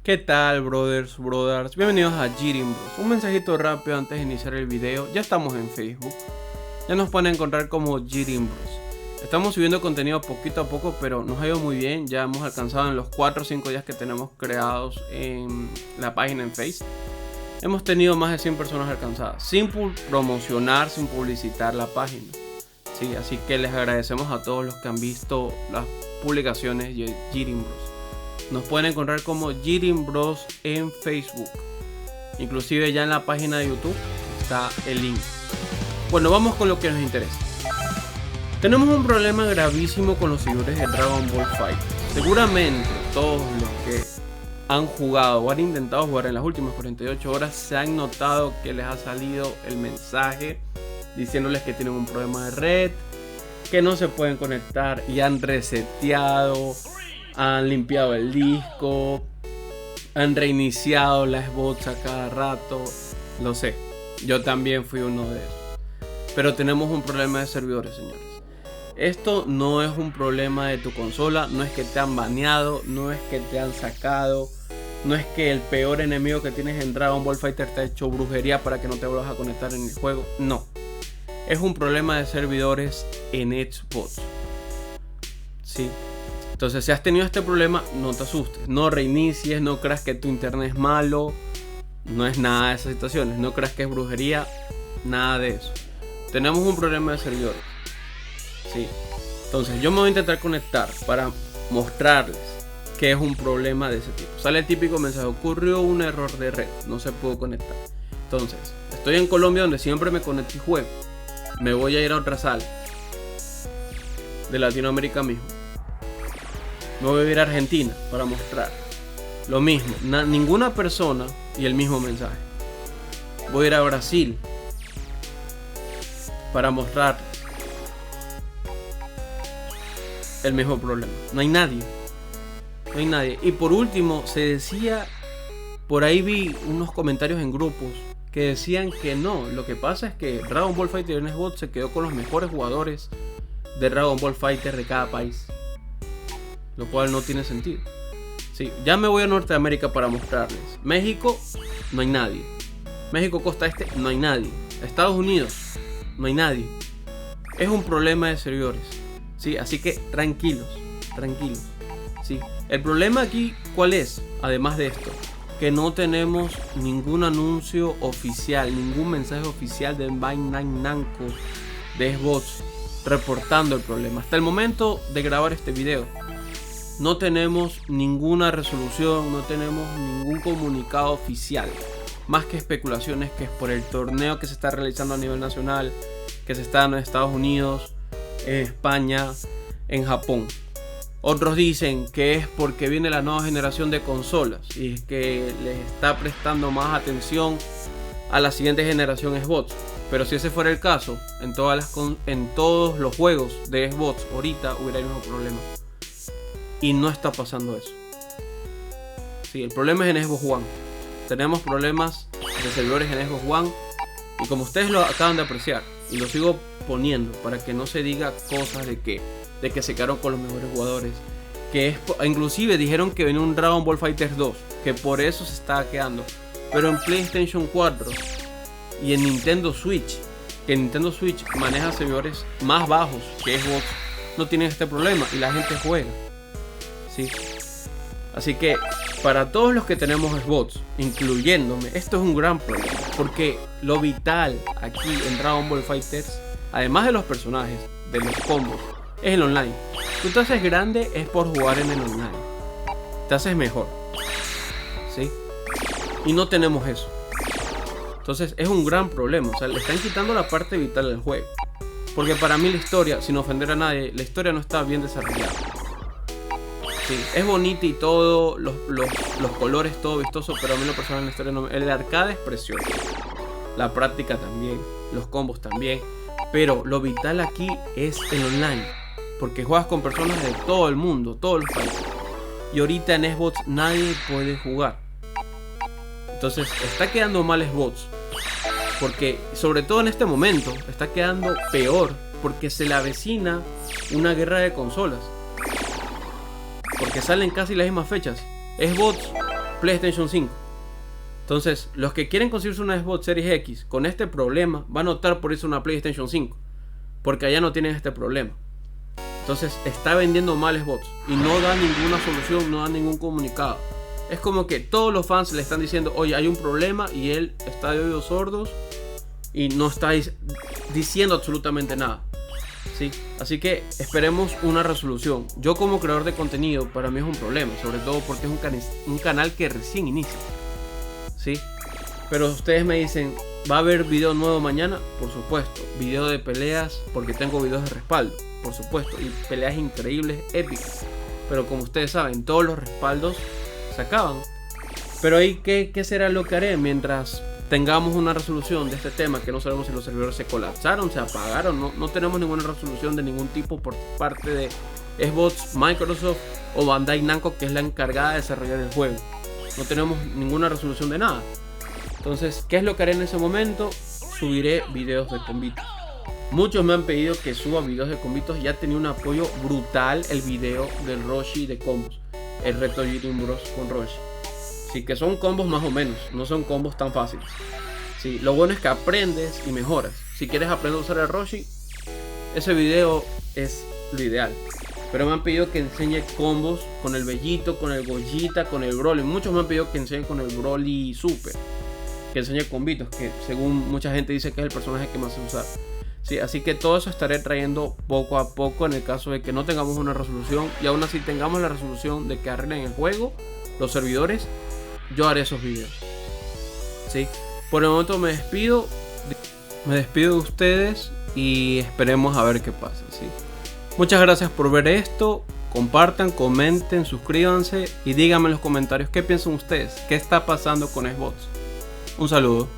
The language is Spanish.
¿Qué tal, brothers? Bienvenidos a Jiren Bros. Un mensajito rápido antes de iniciar el video. Ya estamos en Facebook. Ya nos pueden encontrar como Jiren Bros. Estamos subiendo contenido poquito a poco, pero nos ha ido muy bien. Ya hemos alcanzado en los 4 o 5 días que tenemos creados en la página en Facebook. Hemos tenido más de 100 personas alcanzadas, sin promocionar, sin publicitar la página. Sí, así que les agradecemos a todos los que han visto las publicaciones de Jiren Bros. Nos pueden encontrar como Jiren Bros en Facebook. Inclusive ya en la página de YouTube está el link. Bueno, vamos con lo que nos interesa. Tenemos un problema gravísimo con los seguidores de Dragon Ball Fighter. Seguramente todos los que han jugado o han intentado jugar en las últimas 48 horas se han notado que les ha salido el mensaje diciéndoles que tienen un problema de red, que no se pueden conectar y han reseteado, han limpiado el disco, han reiniciado la Xbox a cada rato. Lo sé, yo también fui uno de esos. Pero tenemos un problema de servidores, señores. Esto no es un problema de tu consola, no es que te han baneado, no es que te han sacado, no es que el peor enemigo que tienes en Dragon Ball Fighter te ha hecho brujería para que no te vuelvas a conectar en el juego. No, es un problema de servidores en Xbox. Sí. Entonces, si has tenido este problema, no te asustes, no reinicies, no creas que tu internet es malo, no es nada de esas situaciones, no creas que es brujería, nada de eso. Tenemos un problema de servidores. Sí. Entonces, yo me voy a intentar conectar para mostrarles que es un problema de ese tipo. Sale el típico mensaje: ocurrió un error de red, no se pudo conectar. Entonces, estoy en Colombia, donde siempre me conecto y juego. Me voy a ir a otra sala de Latinoamérica mismo. Me voy a ir a Argentina para mostrar lo mismo, ninguna persona y el mismo mensaje. Voy a ir a Brasil para mostrar el mismo problema. No hay nadie. No hay nadie. Y por último, se decía, por ahí vi unos comentarios en grupos que decían que no. Lo que pasa es que Dragon Ball Fighter en Xbox se quedó con los mejores jugadores de Dragon Ball Fighter de cada país, lo cual no tiene sentido. Sí, ya me voy a Norteamérica para mostrarles. México, no hay nadie. México Costa Este, no hay nadie. Estados Unidos, no hay nadie. Es un problema de servidores. Sí, así que tranquilos. Sí. El problema aquí, ¿cuál es? Además de esto, que no tenemos ningún anuncio oficial, ningún mensaje oficial de Bandai Namco de Xbox reportando el problema. Hasta el momento de grabar este video, no tenemos ninguna resolución, no tenemos ningún comunicado oficial, más que especulaciones que es por el torneo que se está realizando a nivel nacional, que se está en Estados Unidos, en España, en Japón. Otros dicen que es porque viene la nueva generación de consolas y que les está prestando más atención a la siguiente generación Xbox. Pero si ese fuera el caso, en todos los juegos de Xbox ahorita hubiera el mismo problema. Y no está pasando eso. Sí, el problema es en Xbox One. Tenemos problemas de servidores en Xbox One. Y como ustedes lo acaban de apreciar, y lo sigo poniendo para que no se diga cosas de que se quedaron con los mejores jugadores, que es, inclusive dijeron que venía un Dragon Ball Fighter 2, que por eso se estaba quedando. Pero en PlayStation 4 y en Nintendo Switch, que Nintendo Switch maneja servidores más bajos que Xbox, no tienen este problema y la gente juega. Sí. Así que para todos los que tenemos Xbox, incluyéndome, esto es un gran problema, porque lo vital aquí en Dragon Ball FighterZ, además de los personajes, de los combos, es el online. Tú te haces grande es por jugar en el online, te haces mejor, ¿sí? Y no tenemos eso. Entonces es un gran problema. O sea, le están quitando la parte vital del juego, porque para mí la historia, sin ofender a nadie, la historia no está bien desarrollada. Sí, es bonita y todo, los colores, todo vistoso, pero a mí lo personal la historia no me... El arcade es precioso, la práctica también, los combos también, pero lo vital aquí es el online, porque juegas con personas de todo el mundo, todos los países, y ahorita en Xbox nadie puede jugar. Entonces está quedando mal Xbox, porque sobre todo en este momento está quedando peor, porque se le avecina una guerra de consolas. Porque salen casi las mismas fechas. Xbox PlayStation 5. Entonces, los que quieren conseguirse una Xbox Series X con este problema van a optar por irse a una PlayStation 5, porque allá no tienen este problema. Entonces, está vendiendo mal Xbox y no da ninguna solución, no da ningún comunicado. Es como que todos los fans le están diciendo, oye, hay un problema, y él está de oídos sordos y no está diciendo absolutamente nada. ¿Sí? Así que esperemos una resolución. Yo como creador de contenido, para mí es un problema, sobre todo porque es un canal que recién inicia. ¿Sí? Pero ustedes me dicen, ¿va a haber video nuevo mañana? Por supuesto. Video de peleas, porque tengo videos de respaldo, por supuesto, y peleas increíbles, épicas. Pero como ustedes saben, todos los respaldos se acaban. Pero ahí, ¿qué será lo que haré mientras tengamos una resolución de este tema? Que no sabemos si los servidores se colapsaron, se apagaron. No tenemos ninguna resolución de ningún tipo por parte de Xbox, Microsoft o Bandai Namco, que es la encargada de desarrollar el juego. No tenemos ninguna resolución de nada. Entonces, ¿qué es lo que haré en ese momento? Subiré videos de combitos. Muchos me han pedido que suba videos de combitos. Ya tenía un apoyo brutal el video del Roshi de combos, el reto Jiren Bros con Roshi. Sí, que son combos más o menos, no son combos tan fáciles. Sí, lo bueno es que aprendes y mejoras. Si quieres aprender a usar el Roshi, ese video es lo ideal. Pero me han pedido que enseñe combos con el Bellito, con el Gogeta, con el Broly. Muchos me han pedido que enseñe con el Broly Super, que enseñe combitos, que según mucha gente dice que es el personaje que más se usa. Sí, así que todo eso estaré trayendo poco a poco en el caso de que no tengamos una resolución. Y aún así tengamos la resolución de que arreglen el juego, los servidores, yo haré esos videos. Sí, por el momento me despido de ustedes y esperemos a ver qué pasa. ¿Sí? Muchas gracias por ver esto. Compartan, comenten, suscríbanse y díganme en los comentarios qué piensan ustedes, qué está pasando con Xbox. Un saludo.